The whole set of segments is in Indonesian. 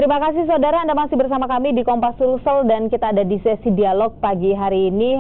Terima kasih saudara, Anda masih bersama kami di Kompas Sulsel dan kita ada di sesi dialog pagi hari ini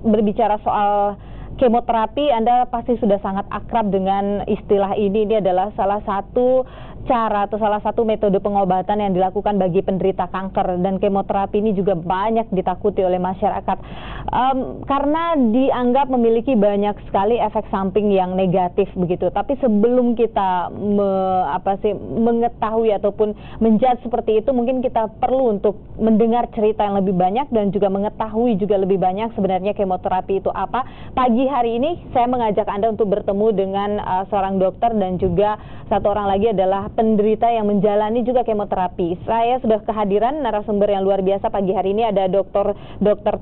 berbicara soal kemoterapi. Anda pasti sudah sangat akrab dengan istilah ini. Ini adalah salah satu cara atau salah satu metode pengobatan yang dilakukan bagi penderita kanker, dan kemoterapi ini juga banyak ditakuti oleh masyarakat karena dianggap memiliki banyak sekali efek samping yang negatif begitu. Tapi sebelum kita mengetahui ataupun menjudge seperti itu, mungkin kita perlu untuk mendengar cerita yang lebih banyak dan juga mengetahui juga lebih banyak sebenarnya kemoterapi itu apa. Pagi hari ini saya mengajak Anda untuk bertemu dengan seorang dokter dan juga satu orang lagi adalah penderita yang menjalani juga kemoterapi. Saya sudah kehadiran narasumber yang luar biasa pagi hari ini, ada Dr.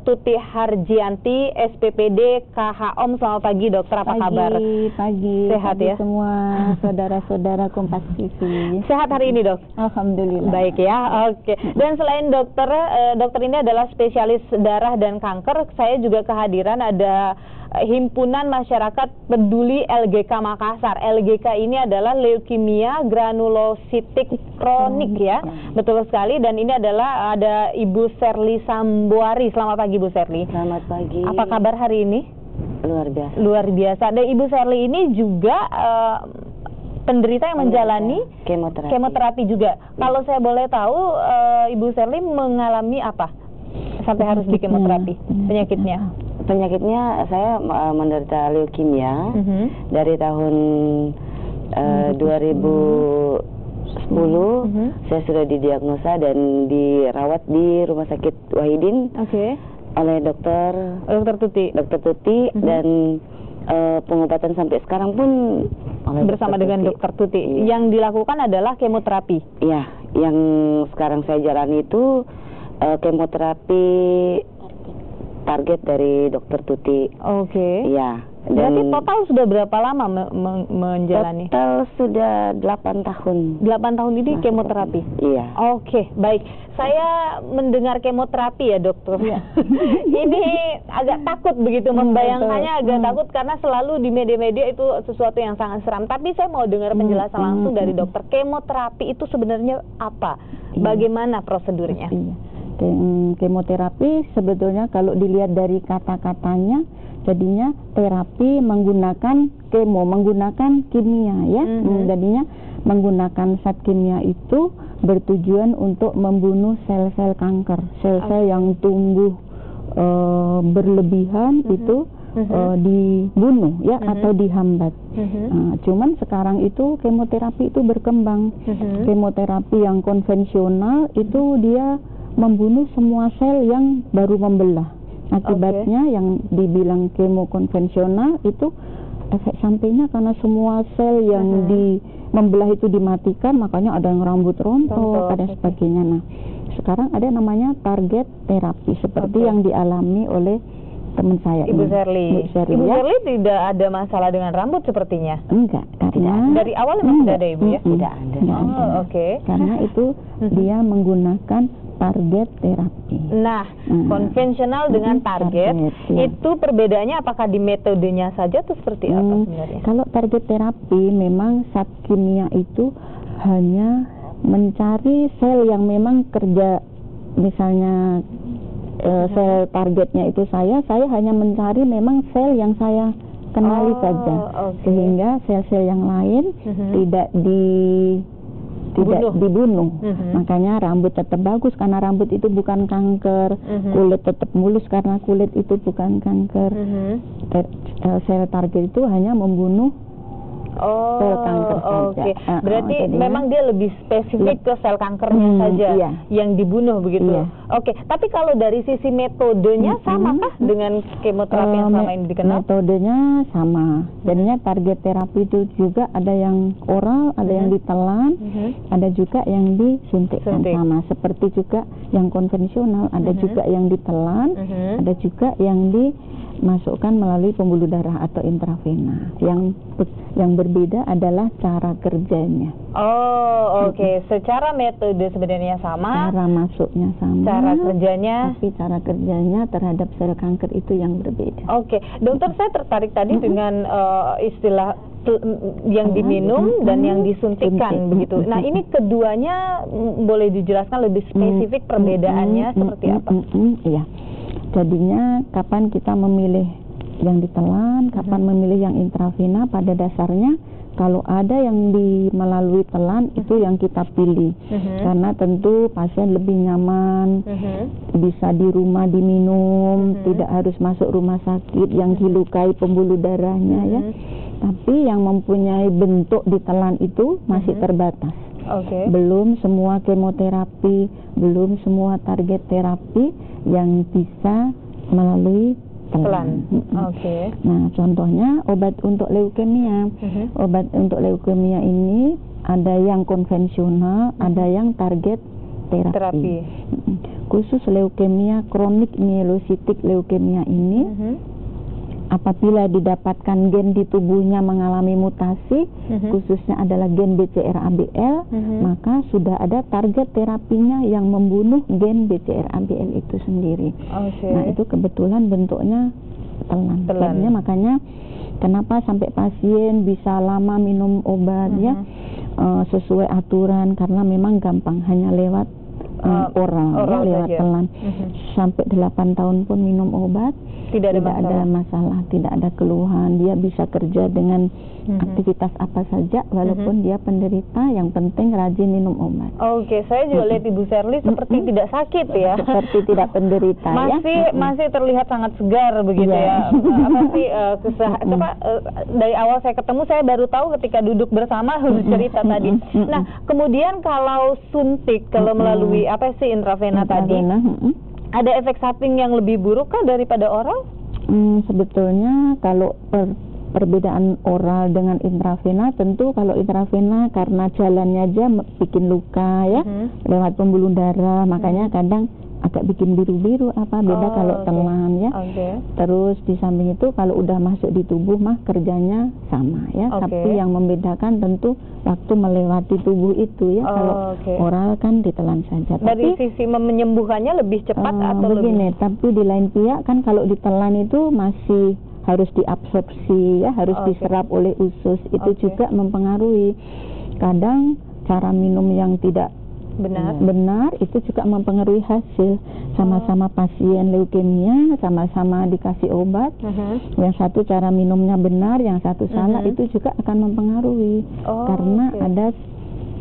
Tuti Harjianti, SPPD KHOM. Selamat pagi dokter, apa kabar? Pagi. Sehat pagi ya? Semua saudara-saudara Kompas TV. Sehat hari ini dok? Alhamdulillah. Baik ya, oke. Dan selain dokter, dokter ini adalah spesialis darah dan kanker. Saya juga kehadiran ada Himpunan Masyarakat Peduli LGK Makassar. LGK ini adalah leukemia granulositik kronik ya, betul sekali. Dan ini adalah ada Ibu Serly Sambuari. Selamat pagi Bu Serly. Selamat pagi. Apa kabar hari ini? Luar biasa. Luar biasa. Dan Ibu Serly ini juga penderita yang menjalani kemoterapi juga. Kalau saya boleh tahu, Ibu Serly mengalami apa sampai harus di kemoterapi? Penyakitnya? Penyakitnya saya menderita leukemia dari tahun 2010. Saya sudah didiagnosa dan dirawat di Rumah Sakit Wahidin oleh Dr. Tuti dan pengobatan sampai sekarang pun bersama dengan Dr. Tuti. Yang dilakukan adalah kemoterapi. Iya, yang sekarang saya jalani itu kemoterapi target dari Dr. Tuti. Iya. Berarti total sudah berapa lama menjalani? Total sudah 8 tahun. 8 tahun ini kemoterapi? Iya. Baik. Saya mendengar kemoterapi ya dokter. Ini agak takut begitu, membayangkannya agak takut karena selalu di media-media itu sesuatu yang sangat seram. Tapi saya mau dengar penjelasan langsung dari dokter. Kemoterapi itu sebenarnya apa? Bagaimana prosedurnya? Kemoterapi sebetulnya kalau dilihat dari kata-katanya jadinya terapi menggunakan menggunakan kimia ya. Jadinya menggunakan zat kimia itu bertujuan untuk membunuh sel-sel kanker, sel-sel yang tumbuh berlebihan itu dibunuh ya atau dihambat. Cuman sekarang itu kemoterapi itu berkembang. Kemoterapi yang konvensional itu dia membunuh semua sel yang baru membelah. Akibatnya yang dibilang kemo konvensional itu efek sampingnya karena semua sel yang membelah itu dimatikan, makanya ada yang rambut rontok, ada sebagainya. Nah, sekarang ada namanya target terapi seperti yang dialami oleh teman saya, Ibu Serly. Ibu Serly tidak ada masalah dengan rambut sepertinya? Enggak, karena dari awal memang sudah ada Ibu ya? Tidak ada. Karena itu dia menggunakan target terapi. Nah, konvensional dengan target itu perbedaannya apakah di metodenya saja atau seperti apa sebenarnya? Kalau target terapi memang zat kimia itu hanya mencari sel yang memang kerja, misalnya sel targetnya itu saya hanya mencari memang sel yang saya kenali saja, sehingga sel-sel yang lain tidak dibunuh. Makanya rambut tetap bagus karena rambut itu bukan kanker, kulit tetap mulus karena kulit itu bukan kanker. Sel target itu hanya membunuh sel kanker saja. Berarti memang dia lebih spesifik ke sel kankernya saja yang dibunuh begitu. Tapi kalau dari sisi metodenya samakah dengan kemoterapi yang selama ini dikenal? Metodenya sama. Jadinya target terapi itu juga ada yang oral, ada yang ditelan, ada juga yang disuntikkan sama. Seperti juga yang konvensional, ada juga yang ditelan, ada juga yang dimasukkan melalui pembuluh darah atau intravena. Yang berbeda adalah cara kerjanya. Oh, oke. Secara metode sebenarnya sama. Cara masuknya sama. Cara kerjanya. Tapi cara kerjanya terhadap sel kanker itu yang berbeda. Oke, dokter, saya tertarik tadi dengan istilah yang diminum dan yang disuntikkan begitu. Nah, ini keduanya boleh dijelaskan lebih spesifik perbedaannya seperti apa? Iya. Jadinya kapan kita memilih yang ditelan, kapan memilih yang intravena, pada dasarnya kalau ada yang melalui telan itu yang kita pilih. Karena tentu pasien lebih nyaman, bisa di rumah diminum, tidak harus masuk rumah sakit yang dilukai pembuluh darahnya ya. Tapi yang mempunyai bentuk ditelan itu masih terbatas. Belum semua kemoterapi, belum semua target terapi yang bisa melalui telan. Nah, contohnya obat untuk leukemia. Obat untuk leukemia ini ada yang konvensional, ada yang target terapi. Khusus leukemia kronik mielositik leukemia ini, apabila didapatkan gen di tubuhnya mengalami mutasi, khususnya adalah gen BCR-ABL, maka sudah ada target terapinya yang membunuh gen BCR-ABL itu sendiri. Nah, itu kebetulan bentuknya telan. Makanya kenapa sampai pasien bisa lama minum obat ya, sesuai aturan, karena memang gampang, hanya lewat oral ya, lewat telan. Sampai 8 tahun pun minum obat, tidak ada masalah, tidak ada keluhan. Dia bisa kerja dengan aktivitas apa saja walaupun dia penderita, yang penting rajin minum obat. Saya juga lihat Ibu Sherly seperti tidak sakit ya. Seperti tidak penderita masih terlihat sangat segar begitu ya. Apa sih dari awal saya ketemu, saya baru tahu ketika duduk bersama cerita tadi. Nah, kemudian kalau suntik, kalau melalui intravena tadi, ada efek samping yang lebih buruk kah daripada oral? Sebetulnya kalau perbedaan oral dengan intravena, tentu kalau intravena karena jalannya aja bikin luka ya, lewat pembuluh darah, makanya kadang agak bikin biru-biru beda kalau telan ya. Terus di samping itu kalau udah masuk di tubuh mah kerjanya sama ya, tapi yang membedakan tentu waktu melewati tubuh itu ya. Kalau oral kan ditelan saja. Dari sisi menyembuhkannya lebih cepat atau begini, tapi di lain pihak kan kalau ditelan itu masih harus diabsorpsi ya, harus diserap oleh usus, itu juga mempengaruhi. Kadang cara minum yang tidak benar itu juga mempengaruhi hasil. Sama-sama pasien leukemia, sama-sama dikasih obat, yang satu cara minumnya benar, yang satu salah, itu juga akan mempengaruhi. Karena ada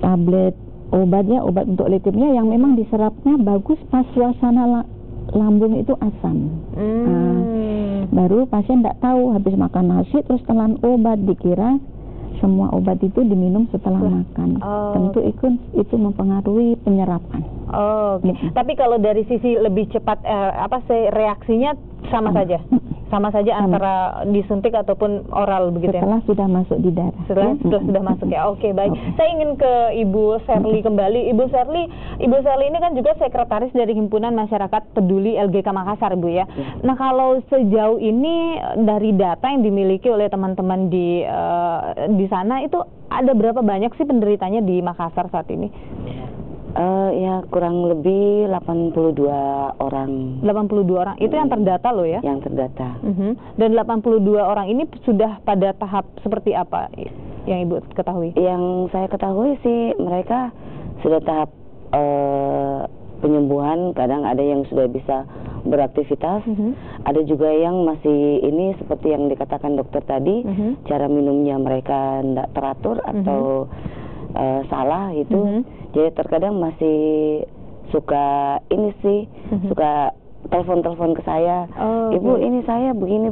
tablet obatnya, obat untuk leukemia yang memang diserapnya bagus pas suasana lambung itu asam. Baru pasien tidak tahu, habis makan nasi terus telan obat, dikira semua obat itu diminum setelah makan. Tentu itu mempengaruhi penyerapan. Tapi kalau dari sisi lebih cepat reaksinya sama saja? Sama saja antara disuntik ataupun oral begitu setelah sudah masuk di darah. Setelah sudah masuk ya. Baik. Saya ingin ke Ibu Sherly kembali. Ibu Sherly ini kan juga sekretaris dari Himpunan Masyarakat Peduli LGK Makassar, Bu ya. Nah, kalau sejauh ini dari data yang dimiliki oleh teman-teman di sana, itu ada berapa banyak sih penderitanya di Makassar saat ini? Ya kurang lebih 82 orang. 82 orang, itu yang terdata loh ya? Yang terdata. Dan 82 orang ini sudah pada tahap seperti apa yang Ibu ketahui? Yang saya ketahui sih mereka sudah tahap penyembuhan, kadang ada yang sudah bisa beraktivitas, ada juga yang masih ini seperti yang dikatakan dokter tadi, cara minumnya mereka tidak teratur atau salah itu. Jadi terkadang masih suka ini sih, suka telepon ke saya, Ibu ini saya begini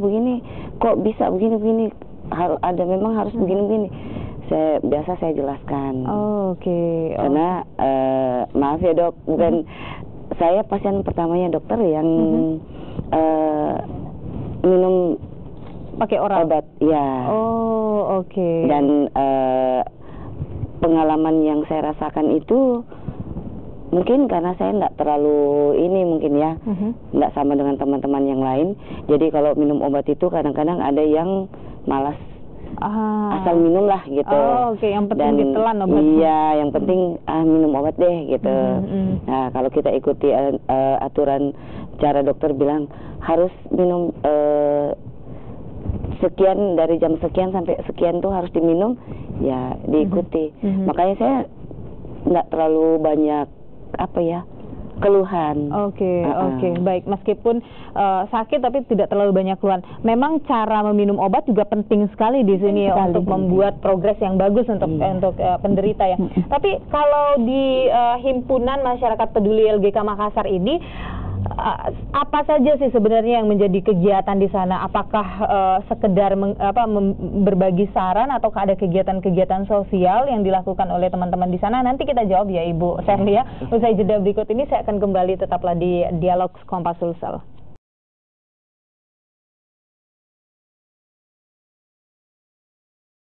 kok bisa begini harus ada, memang harus begini. Biasa saya jelaskan. Karena maaf ya dok, bukan saya pasien pertamanya dokter yang minum pakai oral obat ya. Dan pengalaman yang saya rasakan itu Mungkin karena saya nggak terlalu ini mungkin ya, nggak sama dengan teman-teman yang lain. Jadi kalau minum obat itu kadang-kadang ada yang malas, asal minum lah gitu. Oke. Yang penting ditelan obatnya. Iya, yang penting minum obat deh gitu. Nah, kalau kita ikuti aturan cara dokter bilang harus minum sekian, dari jam sekian sampai sekian tuh harus diminum, ya diikuti. Makanya saya nggak terlalu banyak keluhan. Oke. Baik, meskipun sakit tapi tidak terlalu banyak keluhan. Memang cara meminum obat juga penting sekali di sini ya, untuk membuat progres yang bagus untuk penderita ya. Tapi kalau di Himpunan Masyarakat Peduli LGK Makassar ini, apa saja sih sebenarnya yang menjadi kegiatan di sana? Apakah sekedar berbagi saran, atau ada kegiatan-kegiatan sosial yang dilakukan oleh teman-teman di sana? Nanti kita jawab ya Ibu Sherly ya. Usai jeda berikut ini saya akan kembali, tetaplah di Dialog Kompas Sulsel.